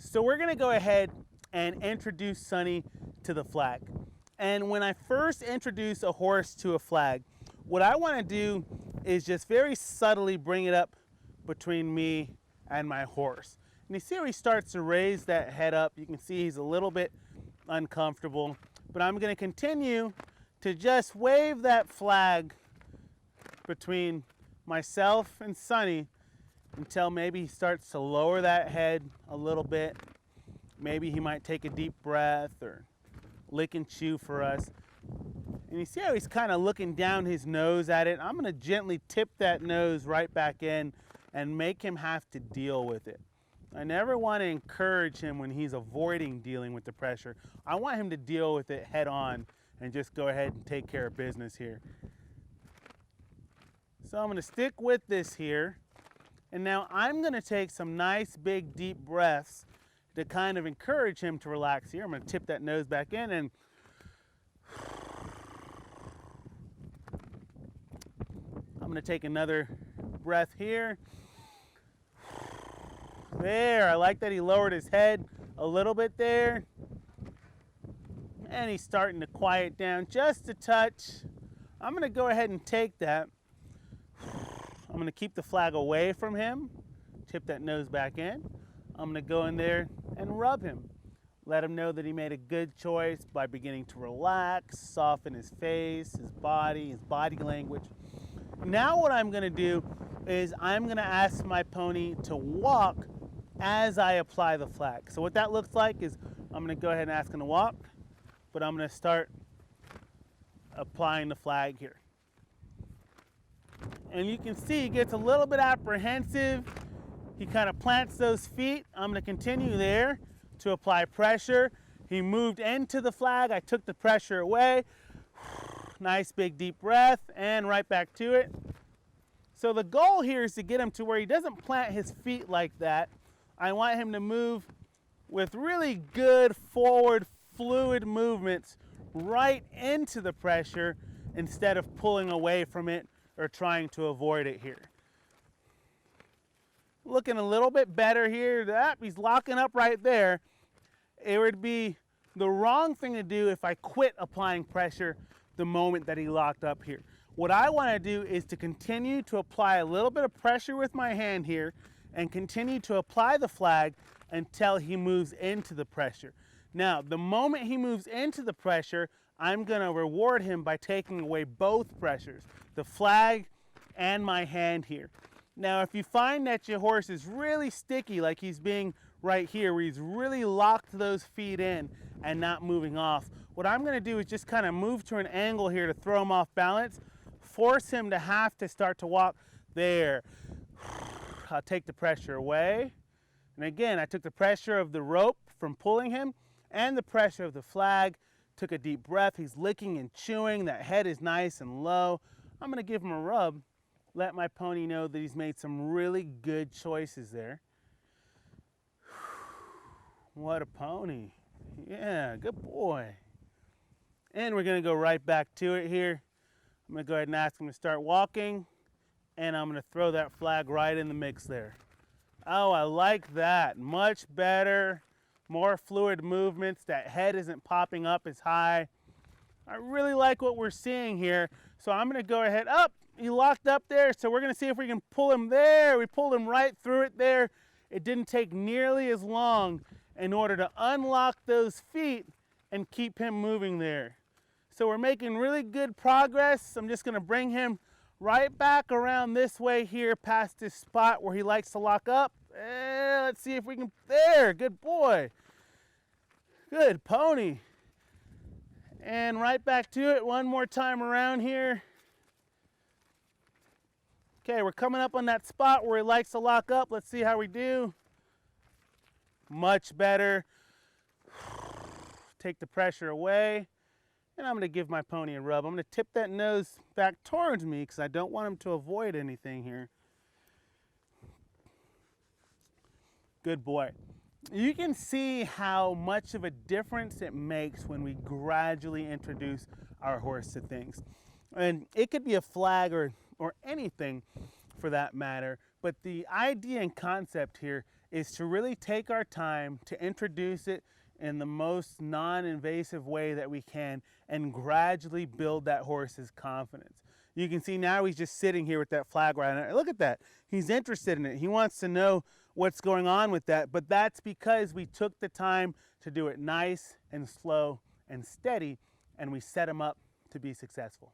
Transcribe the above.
So we're gonna go ahead and introduce Sonny to the flag. And when I first introduce a horse to a flag, what I wanna do is just very subtly bring it up between me and my horse. And you see how he starts to raise that head up. You can see he's a little bit uncomfortable, but I'm gonna continue to just wave that flag between myself and Sonny until maybe he starts to lower that head a little bit. Maybe he might take a deep breath or lick and chew for us. And you see how he's kind of looking down his nose at it? I'm gonna gently tip that nose right back in and make him have to deal with it. I never want to encourage him when he's avoiding dealing with the pressure. I want him to deal with it head on and just go ahead and take care of business here. So I'm gonna stick with this here. And now I'm gonna take some nice big deep breaths to kind of encourage him to relax here. I'm gonna tip that nose back in and I'm gonna take another breath here. There, I like that he lowered his head a little bit there. And he's starting to quiet down just a touch. I'm gonna go ahead and take that. I'm gonna keep the flag away from him, tip that nose back in. I'm gonna go in there and rub him. Let him know that he made a good choice by beginning to relax, soften his face, his body language. Now what I'm gonna do is I'm gonna ask my pony to walk as I apply the flag. So what that looks like is I'm gonna go ahead and ask him to walk, but I'm gonna start applying the flag here. And you can see he gets a little bit apprehensive. He kind of plants those feet. I'm gonna continue there to apply pressure. He moved into the flag. I took the pressure away. Nice big deep breath and right back to it. So the goal here is to get him to where he doesn't plant his feet like that. I want him to move with really good forward fluid movements right into the pressure instead of pulling away from it or trying to avoid it here. Looking a little bit better here. He's locking up right there. It would be the wrong thing to do if I quit applying pressure the moment that he locked up here. What I want to do is to continue to apply a little bit of pressure with my hand here and continue to apply the flag until he moves into the pressure. Now, the moment he moves into the pressure, I'm going to reward him by taking away both pressures, the flag and my hand here. Now, if you find that your horse is really sticky, like he's being right here, where he's really locked those feet in and not moving off, what I'm going to do is just kind of move to an angle here to throw him off balance, force him to have to start to walk there. I'll take the pressure away. And again, I took the pressure of the rope from pulling him and the pressure of the flag. Took a deep breath. He's licking and chewing. That head is nice and low. I'm going to give him a rub. Let my pony know that he's made some really good choices there. What a pony. Yeah, good boy. And we're going to go right back to it here. I'm going to go ahead and ask him to start walking. And I'm going to throw that flag right in the mix there. Oh, I like that. Much better. More fluid movements. That head isn't popping up as high. I really like what we're seeing here. So I'm going to go ahead. Up. He locked up there. So we're going to see if we can pull him there. We pulled him right through it there. It didn't take nearly as long in order to unlock those feet and keep him moving there. So we're making really good progress. I'm just going to bring him right back around this way here past this spot where he likes to lock up. Let's see if we can, there, good boy. Good pony. And right back to it one more time around here. Okay, we're coming up on that spot where he likes to lock up. Let's see how we do. Much better. Take the pressure away. And I'm going to give my pony a rub. I'm going to tip that nose back towards me because I don't want him to avoid anything here. Good boy. You can see how much of a difference it makes when we gradually introduce our horse to things. And it could be a flag or anything for that matter, but the idea and concept here is to really take our time to introduce it in the most non-invasive way that we can and gradually build that horse's confidence. You can see now he's just sitting here with that flag right on it. Look at that. He's interested in it. He wants to know what's going on with that, but that's because we took the time to do it nice and slow and steady, and we set him up to be successful.